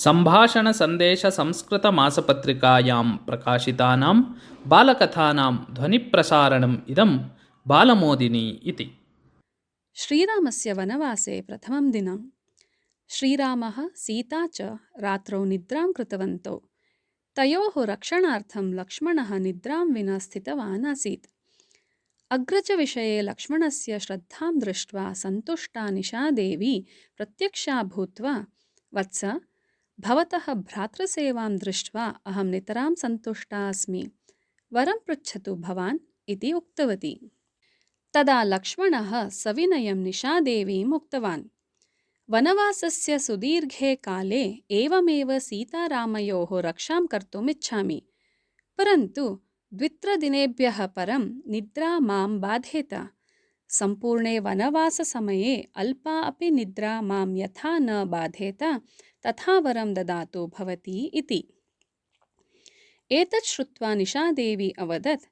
सम्भाषणसन्देशसंस्कृतमासपत्रिकायां प्रकाशितानां बालकथानां ध्वनिप्रसारणम् इदं बालमोदिनी इति। श्रीरामस्य वनवासे प्रथमं दिनं श्रीरामः सीता च रात्रौ निद्रां कृतवन्तौ। तयोः रक्षणार्थं लक्ष्मणः निद्रां विना स्थितवान् आसीत्। अग्रजविषये लक्ष्मणस्य श्रद्धां दृष्ट्वा सन्तुष्टा निशादेवी प्रत्यक्षा भूत्वा, वत्स, भवतः भ्रातृसेवां दृष्ट्वा अहं नितरां सन्तुष्टा अस्मि। वरं पृच्छतु भवान् इति उक्तवती। तदा लक्ष्मणः सविनयं निशादेवीम् उक्तवान्, वनवासस्य सुदीर्घे काले एवमेव सीतारामयोः रक्षां कर्तुम् इच्छामि, परन्तु 2-3 दिनेभ्यः परं निद्रा मां बाधेत। सम्पूर्णे वनवाससमये अल्पा अपि निद्रा मां यथा न बाधेत तथा वरं ददातु भवती इति। एतत् श्रुत्वा निशादेवी अवदत्,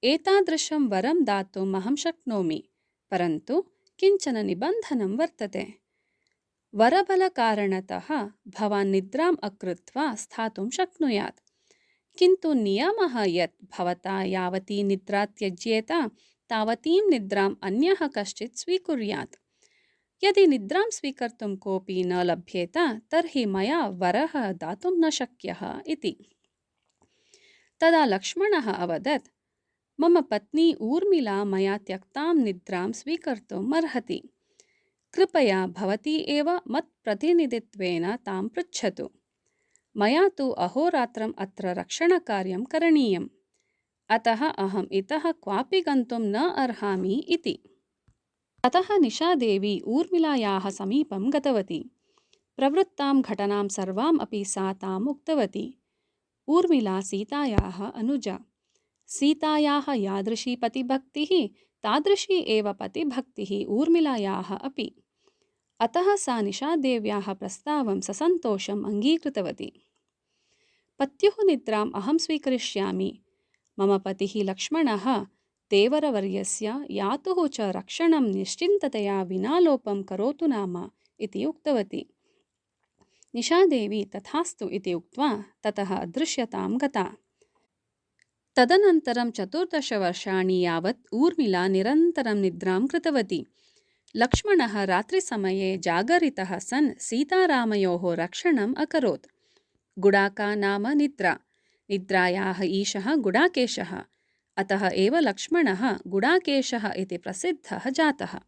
एतादृशं वरं दातुम् अहं शक्नोमि, परन्तु किञ्चन निबन्धनं वर्तते। वरबलकारणतः भवान् निद्राम् अकृत्वा स्थातुं शक्नुयात्, किन्तु नियमः यत् भवता यावती निद्रा त्यज्येत तावतीं निद्राम् अन्यः कश्चित् स्वीकुर्यात्। यदि निद्रां स्वीकर्तुं कोऽपि न लभ्येत तर्हि मया वरः दातुं न शक्यः इति। तदा लक्ष्मणः अवदत्, मम पत्नी ऊर्मिला मया त्यक्तां निद्रां स्वीकर्तुम् अर्हति। कृपया भवती एव मत्प्रतिनिधित्वेन तां पृच्छतु। मया तु अहोरात्रम् अत्र रक्षणकार्यं करणीयम्, अतः अहम् इतः क्वापि गन्तुं न अर्हामि इति। ततः निशादेवी ऊर्मिलायाः समीपं गतवती। प्रवृत्तां घटनां सर्वाम् अपि सा ताम् उक्तवती। ऊर्मिला सीतायाः अनुजा। सीतायाः यादृशी पतिभक्तिः तादृशी एव पतिभक्तिः ऊर्मिलायाः अपि। अतः सा निशादेव्याः प्रस्तावं ससन्तोषम् अङ्गीकृतवती। पत्युः निद्राम् अहं स्वीकरिष्यामि। मम पतिः लक्ष्मणः देवरवर्यस्य यातुः च रक्षणं निश्चिन्ततया विना लोपं करोतु नाम इति उक्तवती। निशादेवी तथास्तु इति उक्त्वा ततः अदृश्यतां गता। तदनन्तरं 14 वर्षाणि यावत् ऊर्मिला निरन्तरं निद्रां कृतवती। लक्ष्मणः रात्रिसमये जागरितः सन् सीतारामयोः रक्षणम् अकरोत्। गुडाका नाम निद्रा, निद्रायाः ईशः गुडाकेशः, अतः एव लक्ष्मणः गुडाकेशः इति प्रसिद्धः जातः।